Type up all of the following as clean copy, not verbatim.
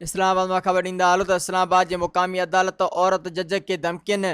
اسلام آباد میں خبر ڈیندا ہلو تو اسلام آباد کی مقامی عدالت عورت جج کے دھمکین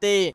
تے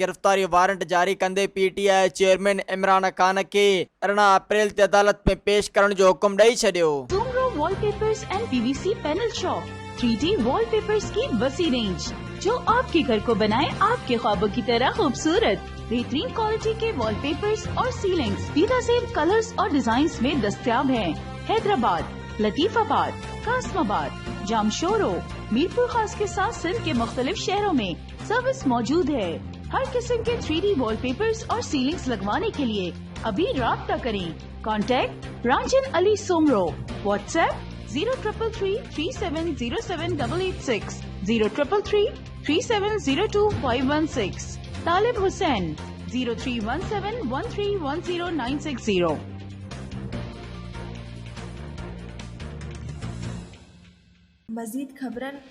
گرفتاری وارنٹ جاری کندے P T I chairman Imran Khan کے 18 اپریل تے عدالت میں پیش کرن جو حکم ڈئی چھڈیو. Soomro wall papers and P V C panel shop 3D wall papers کی وسیع رینج جو آپ کے گھر کو بنائے آپ کے خوابوں کی طرح خوبصورت. بہترین کوالٹی کے وال پیپرز اور سیلنگز فیدہ سیل کلرز اور ڈیزائنز میں دستیاب ہیں. حیدرآباد، لطیف آباد، قاسم آباد، جامشورو، میرپور خاص کے ساتھ سندھ کے مختلف شہروں میں سروس موجود ہے. ہر قسم کے 3D وال پیپرز اور سیلنگز لگوانے کے لیے ابھی رابطہ کریں. کانٹیکٹ رانجن علی سومرو. واٹس ایپ 0333370786 03333702 طالب حسین 0317131090. مزید خبرن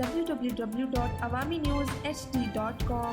www.awamiNewsHD.com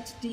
HD.